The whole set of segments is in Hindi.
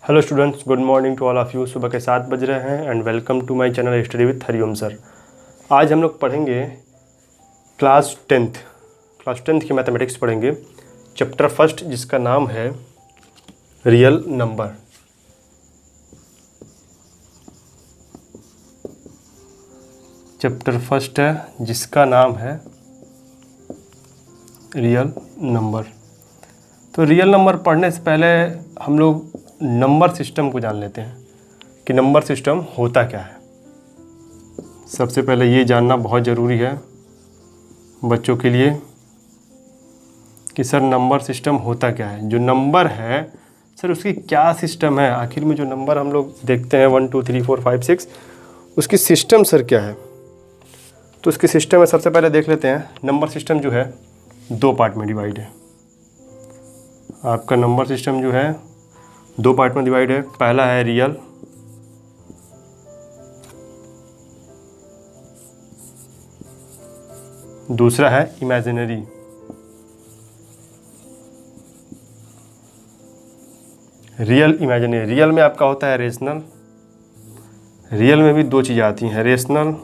Hello students, good morning to all of you. सुबह के 7 बज रहे हैं and welcome to my channel study with Hariom sir. आज हम लोग पढ़ेंगे क्लास टेंथ की मैथमेटिक्स पढ़ेंगे, चैप्टर फर्स्ट जिसका नाम है रियल नंबर। चैप्टर फर्स्ट है जिसका नाम है रियल नंबर। तो रियल नंबर पढ़ने से पहले हम लोग नंबर सिस्टम को जान लेते हैं कि नंबर सिस्टम होता क्या है। सबसे पहले ये जानना बहुत ज़रूरी है बच्चों के लिए कि सर नंबर सिस्टम होता क्या है। जो नंबर है सर उसकी क्या सिस्टम है, आखिर में जो नंबर हम लोग देखते हैं 1 2 3 4 5 6 उसकी सिस्टम सर क्या है। तो उसकी सिस्टम में सबसे पहले देख लेते हैं। नंबर सिस्टम जो है 2 पार्ट में डिवाइड है। आपका नंबर सिस्टम जो है 2 पार्ट में डिवाइड है। पहला है रियल, दूसरा है इमेजिनरी। Real, imaginary. रियल में आपका होता है रेशनल। रियल में भी 2 चीज़ें आती हैं, रेशनल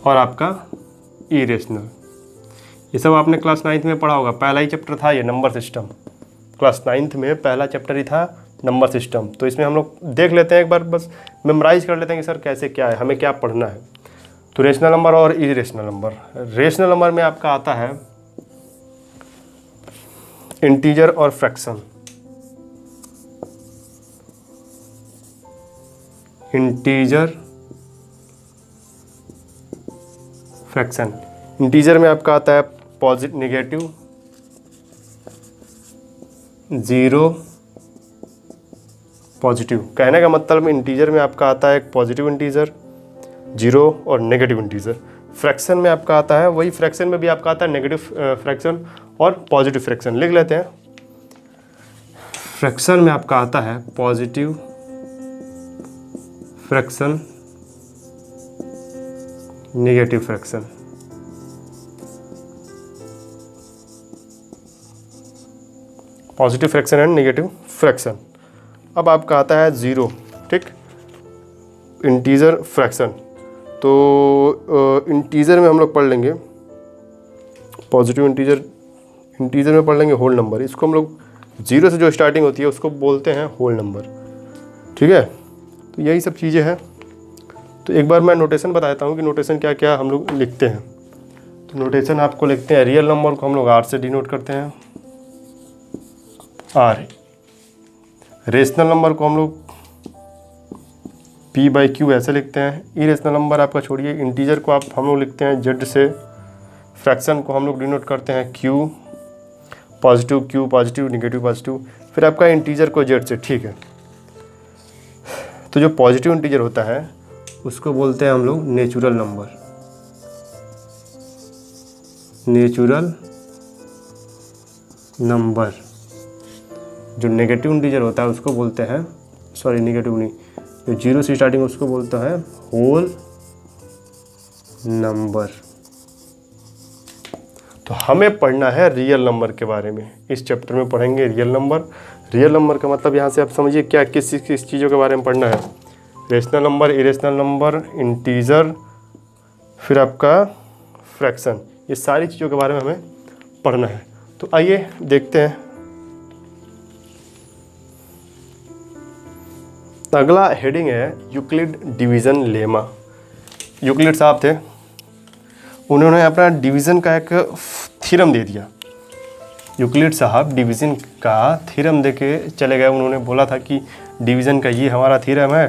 और आपका इरेशनल। ये सब आपने क्लास 9th में पढ़ा होगा। पहला ही चैप्टर था ये नंबर सिस्टम। क्लास 9th में पहला चैप्टर ही था नंबर सिस्टम। तो इसमें हम लोग देख लेते हैं, एक बार बस मेमोराइज कर लेते हैं कि सर कैसे क्या है, हमें क्या पढ़ना है। तो रेशनल नंबर और इरेशनल नंबर। रेशनल नंबर में आपका आता है इंटीजर और फ्रैक्शन। Integer, fraction. इंटीजर में आपका आता है पॉजिटिव, नेगेटिव, 0, पॉजिटिव। कहने का मतलब इंटीजर में आपका आता है एक पॉजिटिव इंटीजर, 0 और नेगेटिव इंटीजर। फ्रैक्शन में आपका आता है, वही फ्रैक्शन में भी आपका आता है नेगेटिव फ्रैक्शन और पॉजिटिव फ्रैक्शन। लिख लेते हैं। फ्रैक्शन में आपका आता है positive fraction, negative fraction. Positive fraction and negative fraction. अब आपका आता है 0, ठीक, इंटीजर फ्रैक्शन। तो इंटीजर में हम लोग पढ़ लेंगे पॉजिटिव इंटीजर, इंटीजर में पढ़ लेंगे होल नंबर। इसको हम लोग 0 से जो स्टार्टिंग होती है उसको बोलते हैं होल नंबर, ठीक है। तो यही सब चीज़ें हैं। तो एक बार मैं नोटेशन बताता हूँ कि नोटेशन क्या क्या हम लोग लिखते हैं। तो नोटेशन आपको लिखते हैं, रियल नंबर को हम लोग R से डिनोट करते हैं, R। रेशनल नंबर को हम लोग P/Q ऐसे लिखते हैं। इरेशनल नंबर आपका छोड़िए, इंटीजर को हम लोग लिखते हैं Z से। फ्रैक्शन को हम लोग डिनोट करते हैं Q, positive Q positive, negative positive. फिर आपका इंटीजर को Z से, ठीक है। तो जो पॉजिटिव इंटीजर होता है उसको बोलते हैं हम लोग नेचुरल नंबर। Natural number. जो नेगेटिव इंटीजर होता है उसको बोलते हैं, सॉरी नेगेटिव नहीं, जो 0 से स्टार्टिंग उसको बोलता है होल नंबर। तो हमें पढ़ना है रियल नंबर के बारे में। इस चैप्टर में पढ़ेंगे रियल नंबर। रियल नंबर का मतलब यहाँ से आप समझिए क्या, किस चीज़ों के बारे में पढ़ना है। Rational number, irrational number, integer, फिर आपका फ्रैक्शन, ये सारी चीज़ों के बारे में हमें पढ़ना है। तो आइए देखते हैं। अगला हेडिंग है यूक्लिड डिवीज़न लेमा। यूक्लिड साहब थे, उन्होंने अपना डिवीज़न का एक थ्योरम दे दिया। यूक्लिड साहब डिवीज़न का थ्योरम दे के चले गए। उन्होंने बोला था कि डिवीज़न का ये हमारा थ्योरम है,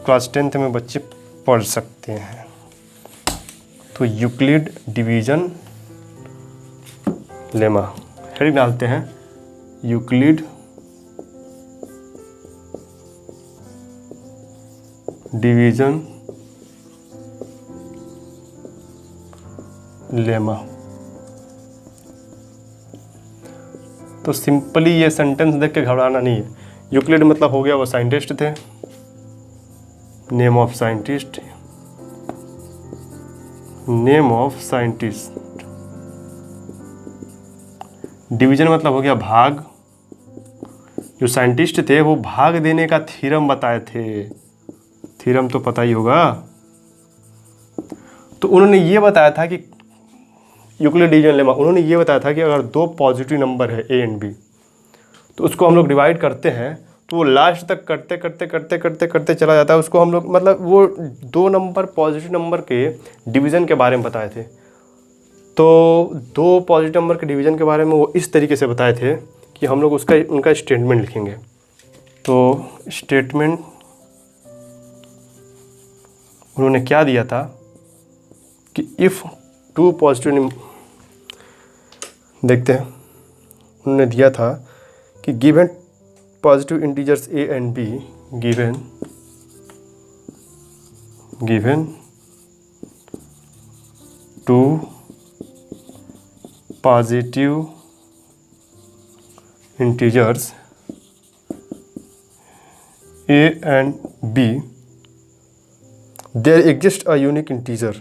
क्लास 10th में बच्चे पढ़ सकते हैं। तो यूक्लिड डिवीज़न लेमा हेडिंग डालते हैं, यूक्लिड डिवीज़न लेमा। तो सिंपली ये सेंटेंस देख के घबराना नहीं है। यूक्लिड मतलब हो गया वो साइंटिस्ट थे, name of scientist, name of scientist. Division मतलब हो गया भाग, जो साइंटिस्ट थे वो भाग देने का थ्योरम बताए थे। थ्योरम तो पता ही होगा। तो उन्होंने ये बताया था कि यूक्लिड डिवीजन लेमा, उन्होंने ये बताया था कि अगर दो पॉजिटिव नंबर है ए एंड बी, तो उसको हम लोग डिवाइड करते हैं तो वो लास्ट तक करते करते करते करते करते चला जाता है। उसको हम लोग मतलब वो दो नंबर पॉजिटिव नंबर के डिवीज़न के बारे में बताए थे। तो दो पॉजिटिव नंबर के डिवीज़न के बारे में वो इस तरीके से बताए थे कि हम लोग उनका स्टेटमेंट लिखेंगे। तो स्टेटमेंट उन्होंने क्या दिया था कि इफ़ टू पॉजिटिव, देखते हैं, उन्होंने दिया था कि given positive integers a and b, given two positive integers a and b, there exists a unique integer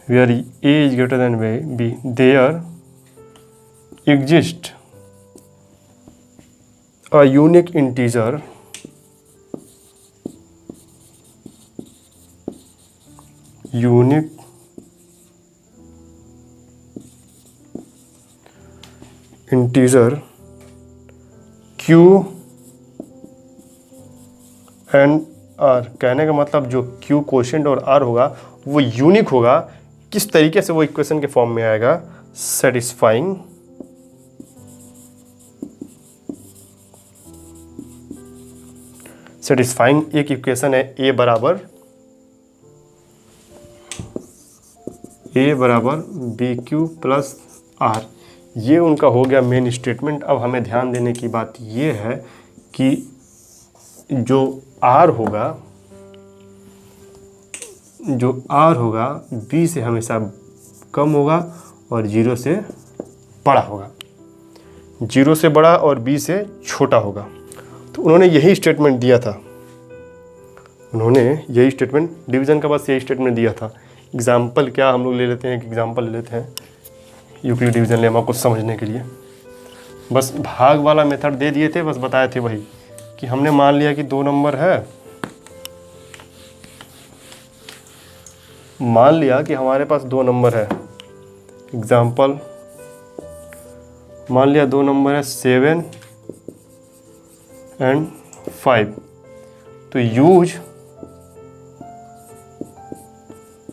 where a is greater than b. There exists a unique integer Q and R। कहने का मतलब जो Q कोशेंट और R होगा वो यूनिक होगा। किस तरीके से वो इक्वेशन के फॉर्म में आएगा? सेटिस्फाइंग एक इक्वेशन है A बराबर BQ प्लस R। ये उनका हो गया मेन स्टेटमेंट। अब हमें ध्यान देने की बात ये है कि जो R होगा B से हमेशा कम होगा और 0 से बड़ा होगा, 0 से बड़ा और B से छोटा होगा। तो उन्होंने यही स्टेटमेंट दिया था, डिवीज़न का बस यही स्टेटमेंट दिया था। एग्जाम्पल क्या हम लोग ले लेते हैं, यूक्लिड डिवीजन लेमा को समझने के लिए। बस भाग वाला मेथड दे दिए थे, बस बताए थे वही कि हमने मान लिया कि दो नंबर है, मान लिया कि हमारे पास दो नंबर है। एग्जाम्पल मान लिया दो नंबर है 7 एंड 5। तो यूज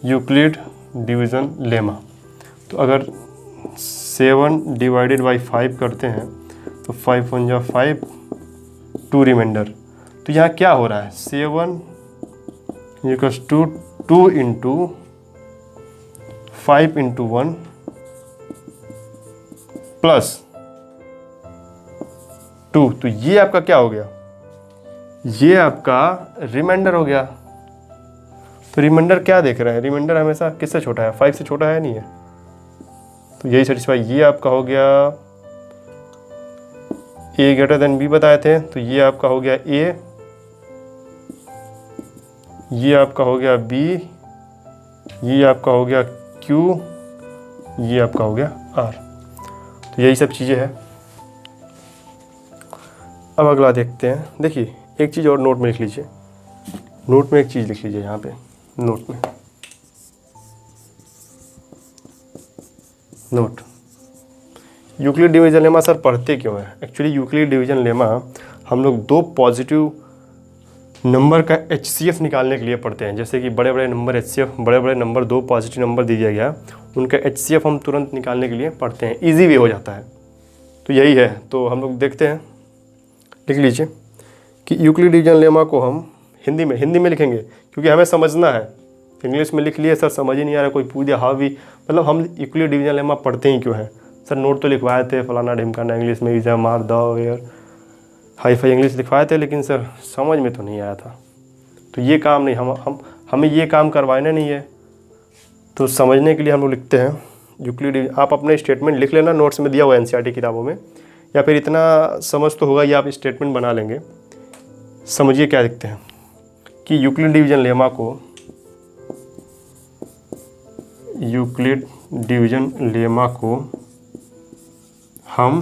यूक्लिड डिवीजन लेमा। तो अगर 7 डिवाइडेड बाई 5 करते हैं तो 5 1 जा 5, 2 रिमाइंडर। तो यहाँ क्या हो रहा है, 7 equals to 2 into 5 into 1 plus 2। तो ये आपका क्या हो गया, ये आपका रिमाइंडर हो गया। तो रिमाइंडर क्या देख रहे हैं, रिमाइंडर हमेशा किससे छोटा है, 5 से छोटा है नहीं है। तो यही सेटिस्फाई, ये आपका हो गया A ग्रेटर देन B बताए थे, तो ये आपका हो गया A, ये आपका हो गया B, ये आपका हो गया Q, ये आपका हो गया R। तो यही सब चीज़ें हैं। अब अगला देखते हैं। देखिए एक चीज़ और नोट में लिख लीजिए, नोट में एक चीज़ लिख लीजिए यहाँ पे, नोट में note Euclid division lemma sir पढ़ते क्यों है? एक्चुअली यूक्लिड डिवीजन लेमा हम लोग दो पॉजिटिव नंबर का HCF निकालने के लिए पढ़ते हैं। जैसे कि बड़े बड़े नंबर HCF, बड़े बड़े नंबर, दो पॉजिटिव नंबर दे दिया गया, उनका HCF हम तुरंत निकालने के लिए पढ़ते हैं, इजी वे हो जाता है। तो यही है। तो हम लोग देखते हैं, लिख लीजिए कि यूक्लिड डिवीजन लेमा को हम हिंदी में लिखेंगे क्योंकि हमें समझना है। इंग्लिश में लिख लिए सर समझ ही नहीं आ रहा, कोई पूछ दिया हाउ वी, मतलब हम यूक्लिड डिवीजन लेमा पढ़ते ही क्यों है सर? नोट तो लिखवाए थे फलाना ढिमकाना, इंग्लिश में इज़ा मार द वेयर हाई फाई इंग्लिश लिखवाए थे, लेकिन सर समझ में तो नहीं आया था। तो ये काम नहीं, हमें ये काम करवाना नहीं है। तो समझने के लिए हम लोग लिखते हैं यूक्लिड। आप अपने स्टेटमेंट लिख लेना, नोट्स में दिया हुआ है NCERT किताबों में, या फिर इतना समझ तो होगा, या आप स्टेटमेंट बना लेंगे। समझिए क्या लिखते हैं कि यूक्लिड डिवीजन लेमा को, हम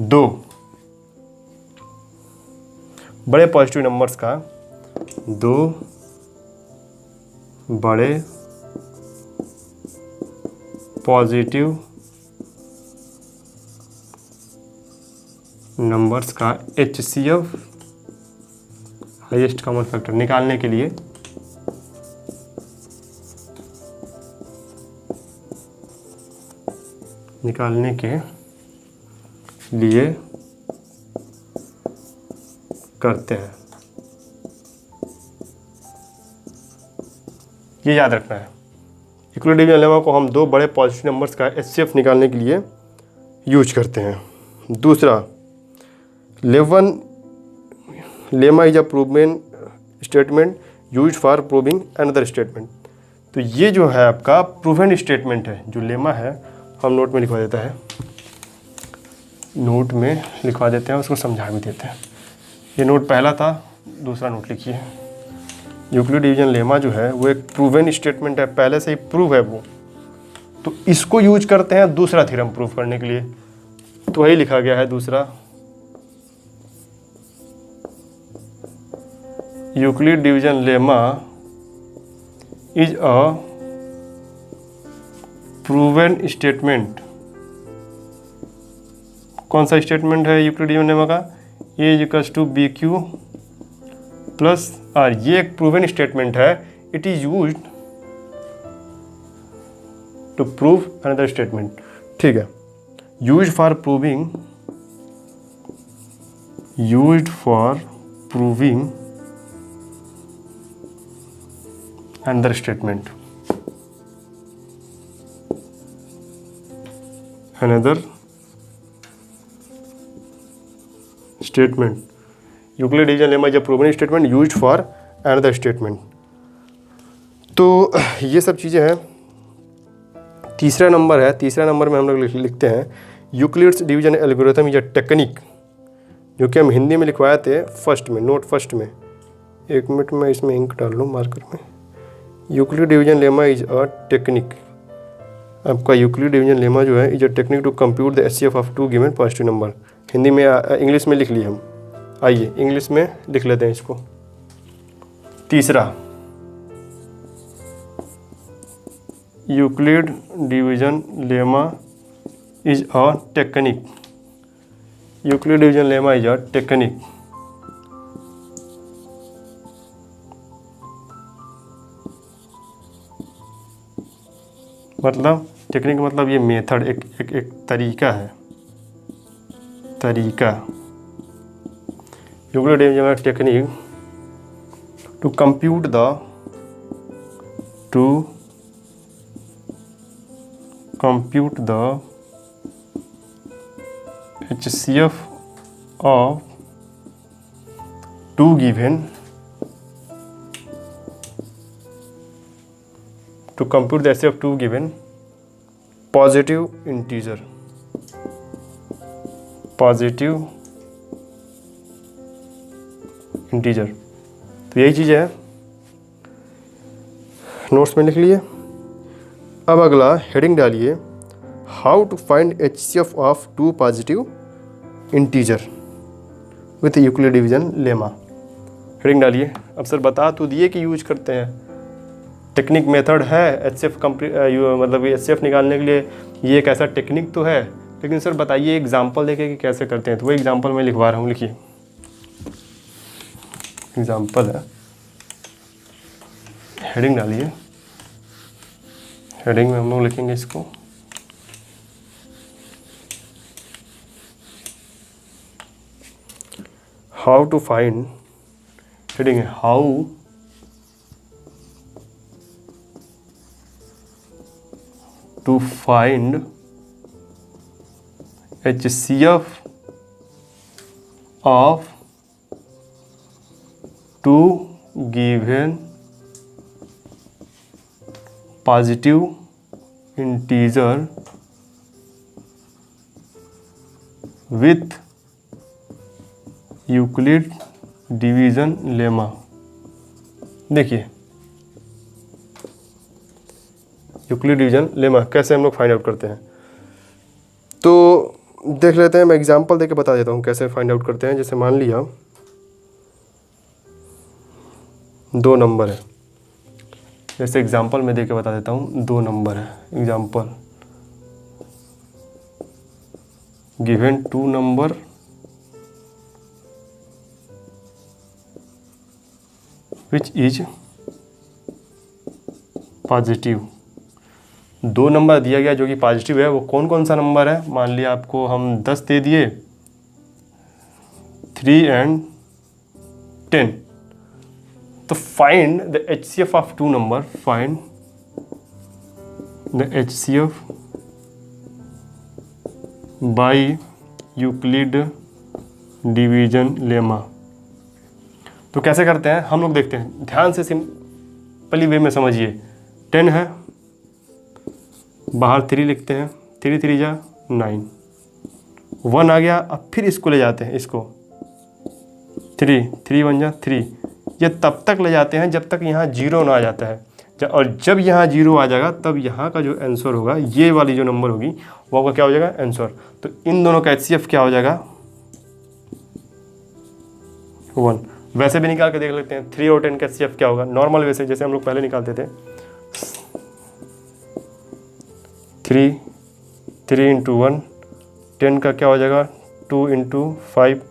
दो बड़े पॉजिटिव नंबर्स का दो बड़े पॉजिटिव नंबर्स का HCF हाईएस्ट कॉमन फैक्टर निकालने के लिए करते हैं। ये याद रखना है, इक्वल डिवीजन लेमा को हम दो बड़े पॉजिटिव नंबर्स का HCF निकालने के लिए यूज करते हैं। दूसरा, lemma is a proven statement use for proving another statement. तो ये जो है आपका प्रूवन स्टेटमेंट है, जो लेमा है हम नोट में लिखवा देते हैं, उसको समझा भी देते हैं। ये नोट पहला था, दूसरा नोट लिखिए। यूक्लिड डिवीजन लेमा जो है वो एक प्रूवन स्टेटमेंट है, पहले से ही प्रूव है वो, तो इसको यूज करते हैं दूसरा थ्योरम प्रूव करने के लिए। तो वही लिखा गया है दूसरा, Euclid division lemma is a proven statement. कौन सा स्टेटमेंट है यूक्लिड डिवीजन लेमा का? A is equals to b q plus r. ये एक प्रूवन स्टेटमेंट है, it is used to prove another statement. ठीक है, used for proving another statement, Euclid division lemma is a proven statement used for another statement. तो ये सब चीज़ें हैं। तीसरा नंबर में हम लोग लिखते हैं Euclid's division algorithm is a technique, जो कि हम हिंदी में लिखवाए थे नोट फर्स्ट में। एक मिनट में इसमें इंक डाल लूँ मार्कर में। Euclid division lemma is a technique, आपका यूक्लिड डिवीजन लेमा जो है is a technique to compute the HCF of two given positive number. Hindi में इंग्लिश में लिख लिए हम, आइए इंग्लिश में लिख लेते हैं इसको। तीसरा, Euclid division lemma is a technique, Euclid division lemma is a technique मतलब टेक्निक मतलब ये मेथड एक तरीका है, Euclid division technique to compute the HCF of two given positive integer, तो यही चीज़ है, नोट्स में लिख लिए। अब अगला हेडिंग डालिए, how to find HCF of two positive integer with Euclid division lemma. Heading डालिए। अब सर बता तो दिए कि यूज करते हैं, टेक्निक मेथड है HCF मतलब HCF निकालने के लिए, ये एक ऐसा टेक्निक तो है, लेकिन सर बताइए एग्जांपल देके कि कैसे करते हैं। तो वो एग्जांपल मैं लिखवा रहा हूँ, लिखिए एग्जांपल है। हेडिंग डालिए, हेडिंग में हम लोग लिखेंगे इसको हाउ टू फाइंड, हेडिंग है how to find HCF of two given positive integer with Euclid division lemma. देखिए यूक्लिड डिवीजन लेमा कैसे हम लोग फाइंड आउट करते हैं। देख लेते हैं, मैं एग्जांपल देके बता देता हूँ कैसे फाइंड आउट करते हैं। जैसे मान लिया 2 नंबर है, जैसे एग्जांपल में देके बता देता हूँ। 2 नंबर है, example given 2 number which is positive. 2 number दिया गया जो कि पॉजिटिव है, वो कौन कौन सा नंबर है? मान लिया आपको हम 10 दे दिए, 3 and 10। तो find the HCF of 2 number, find the HCF by Euclid division lemma. तो कैसे करते हैं हम लोग, देखते हैं ध्यान से, सिंपली वे में समझिए। 10 है, बाहर 3 लिखते हैं, 3 3 जा 9, 1 आ गया। अब फिर इसको ले जाते हैं, इसको 3 3 1 जा 3, ये तब तक ले जाते हैं जब तक यहाँ 0 ना आ जाता है। और जब यहाँ 0 आ जाएगा तब यहाँ का जो आंसर होगा, ये वाली जो नंबर होगी वो आपका क्या हो जाएगा? आंसर। तो इन दोनों का HCF क्या हो जाएगा? 1। वैसे भी निकाल के देख लेते हैं 3 और 10 का HCF क्या होगा, नॉर्मल वैसे जैसे हम लोग पहले निकालते थे। 3 3 इंटू 1, 10 का क्या हो जाएगा? 2 इंटू 5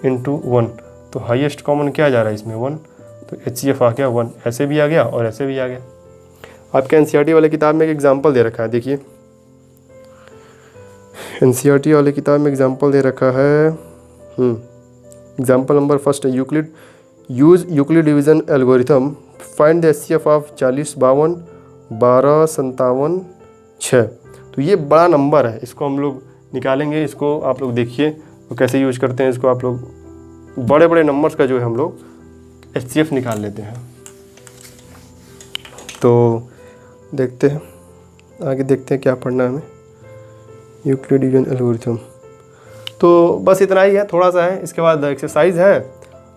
इंटू 1। तो हाईएस्ट कॉमन क्या जा रहा है इसमें? 1। तो HCF आ गया 1। ऐसे भी आ गया और ऐसे भी आ गया। आपके NCERT वाले किताब में एक एग्जांपल दे रखा है, देखिए NCERT वाले किताब में एग्जांपल दे रखा है। एग्जांपल नंबर फर्स्ट है, Euclid use Euclid division algorithm, find the HCF of 40 52 12 57 6। तो ये बड़ा नंबर है, इसको हम लोग निकालेंगे। इसको आप लोग देखिए तो कैसे यूज करते हैं इसको। आप लोग बड़े बड़े नंबर्स का जो है हम लोग HCF निकाल लेते हैं। तो देखते हैं आगे, देखते हैं क्या पढ़ना है हमें। यूक्लिड डिवीजन एल्गोरिथम, तो बस इतना ही है, थोड़ा सा है। इसके बाद एक्सरसाइज है,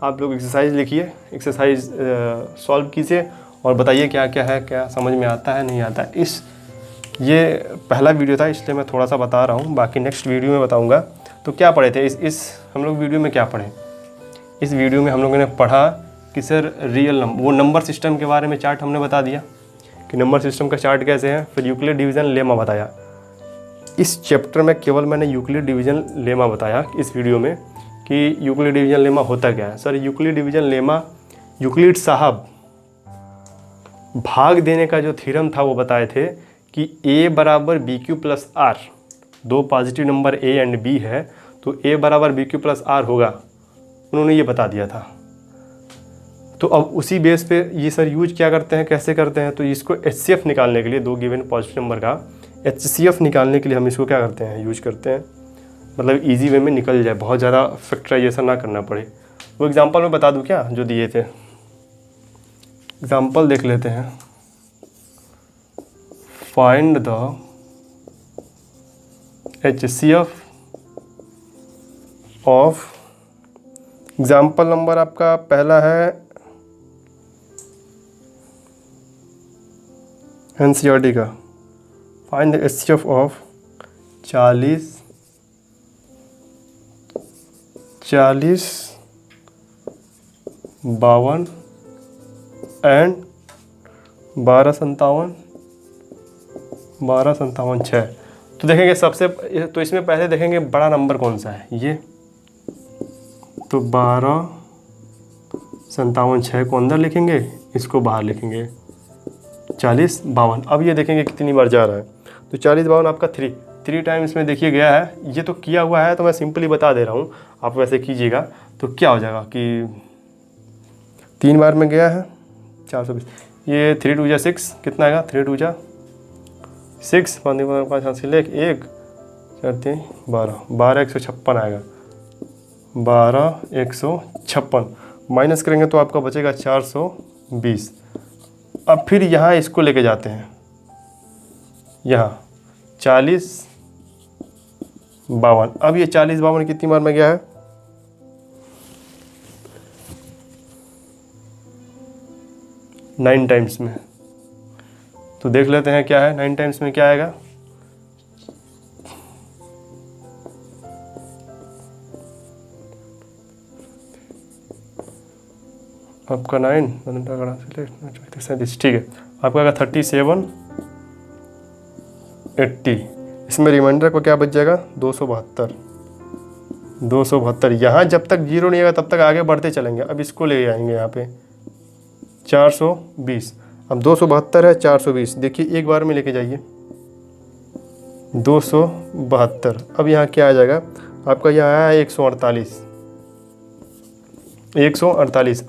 आप लोग एक्सरसाइज लिखिए, एक्सरसाइज सॉल्व कीजिए और बताइए क्या क्या है, क्या समझ में आता है नहीं आता है। ये पहला वीडियो था इसलिए मैं थोड़ा सा बता रहा हूँ, बाकी नेक्स्ट वीडियो में बताऊँगा। तो क्या पढ़े थे इस हम लोग वीडियो में क्या पढ़े? इस वीडियो में हम लोगों ने पढ़ा कि सर रियल नंबर, वो नंबर सिस्टम के बारे में चार्ट हमने बता दिया कि नंबर सिस्टम का चार्ट कैसे है। फिर यूक्लिड डिवीजन लेमा बताया। इस चैप्टर में केवल मैंने यूक्लिड डिवीजन लेमा बताया इस वीडियो में कि यूक्लिड डिवीजन लेमा होता क्या है। Sir Euclid division lemma, Euclid साहब भाग देने का जो थ्योरम था वो बताए थे कि A बराबर BQ plus R, 2 positive number A and B है तो A बराबर BQ प्लस R होगा, उन्होंने ये बता दिया था। तो अब उसी बेस पे ये सर यूज क्या करते हैं, कैसे करते हैं? तो इसको HCF निकालने के लिए, 2 गिवन पॉजिटिव नंबर का HCF निकालने के लिए हम इसको क्या करते हैं, यूज करते हैं। मतलब इजी वे में निकल जाए, बहुत ज़्यादा फैक्टराइजेशन ना करना पड़े। वो एग्जांपल में बता दूं क्या जो दिए थे? एग्जांपल देख लेते हैं। Find the HCF of, example number आपका पहला है NCERT का, find the HCF of 40 52 and 12 57 6। तो देखेंगे सबसे, तो इसमें पहले देखेंगे बड़ा नंबर कौन सा है, ये तो 12 57 6 को अंदर लिखेंगे, इसको बाहर लिखेंगे 40 52। अब ये देखेंगे कितनी बार जा रहा है। तो 40 52 आपका 3 टाइम इसमें देखिए गया है। ये तो किया हुआ है तो मैं सिंपली बता दे रहा हूँ, आप वैसे कीजिएगा। तो क्या हो जाएगा कि 3 बार में गया है 420, ये 3 2 जा 6, कितना आएगा? 3 2 जा 6, 5 5 1 4 3 12 12 156 आएगा। 12 156 माइनस करेंगे तो आपका बचेगा 420। अब फिर यहाँ इसको लेके जाते हैं, यहाँ 40 52। अब ये 40 52 कितनी बार में गया है? 9 टाइम्स में। तो देख लेते हैं क्या है 9 टाइम्स में क्या आएगा। आपका 9 37, ठीक है। आपका आएगा 37 80, इसमें रिमाइंडर को क्या बच जाएगा 272। यहाँ जब तक जीरो नहीं आएगा तब तक आगे बढ़ते चलेंगे। अब इसको ले आएंगे यहाँ पे 420। अब 272 है 420, देखिए एक बार में लेके जाइए 272। अब यहाँ क्या आ जाएगा आपका, यहाँ आया 148।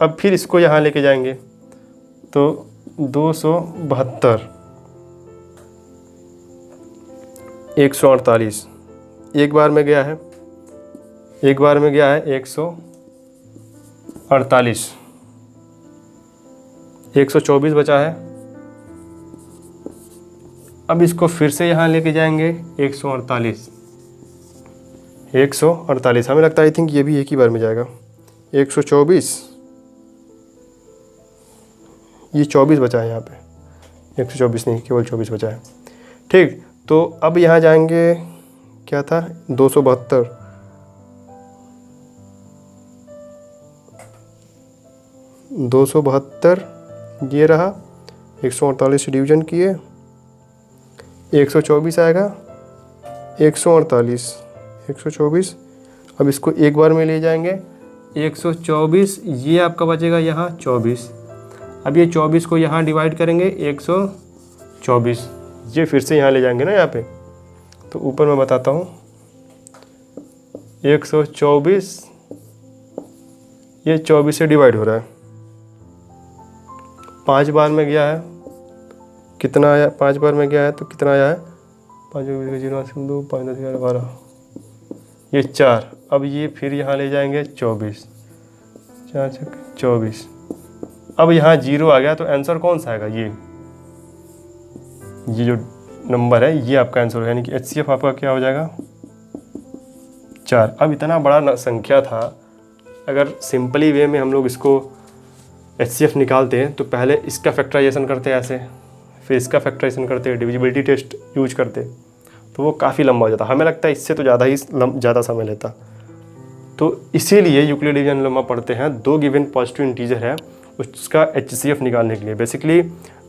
अब फिर इसको यहाँ लेके जाएंगे तो 272 148, एक बार में गया है 148, 124 बचा है। अब इसको फिर से यहाँ लेके जाएंगे 148, हमें लगता है आई थिंक ये भी एक ही बार में जाएगा 124, ये 24 बचा है यहाँ पे, 124 नहीं केवल 24 बचा है, ठीक। तो अब यहाँ जाएंगे, क्या था 272, ये रहा 148 से डिवीजन किए 124 आएगा 124। अब इसको एक बार में ले जाएंगे 124, ये आपका बचेगा यहाँ 24। अब ये 24 को यहाँ डिवाइड करेंगे 124, ये फिर से यहाँ ले जाएंगे ना यहाँ पे, तो ऊपर मैं बताता हूँ 124, ये 24 से डिवाइड हो रहा है, 5 बार में गया है, कितना आया 5 बार में गया है तो कितना आया है 5 0 2 5 10 11 12, ये 4। अब ये फिर यहाँ ले जाएंगे 24, 4 24। अब यहाँ 0 आ गया तो आंसर कौन सा आएगा, ये जो नंबर है ये आपका आंसर है, यानी कि HCF आपका क्या हो जाएगा 4। अब इतना बड़ा संख्या था, अगर सिंपली वे में हम लोग इसको HCF निकालते हैं तो पहले इसका फैक्टराइजेशन करते हैं ऐसे, फिर इसका फैक्टराइजेशन करते हैं, डिविजिबिलिटी टेस्ट यूज करते, तो वो काफ़ी लंबा हो जाता। हमें लगता है इससे तो ज़्यादा समय लेता। तो इसीलिए यूक्लिड डिवीजन लेमा पढ़ते हैं, 2 गिवन पॉजिटिव इंटीजर है उसका HCF निकालने के लिए। बेसिकली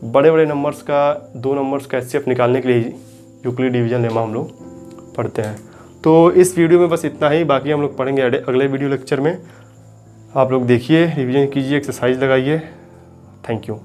बड़े बड़े नंबर्स का 2 नंबर्स का HCF निकालने के लिए यूक्लिड डिवीजन लेमा हम लोग पढ़ते हैं। तो इस वीडियो में बस इतना ही, बाकी हम लोग पढ़ेंगे अगले वीडियो लेक्चर में। आप लोग देखिए, रिवीजन कीजिए, एक्सरसाइज लगाइए। Thank you.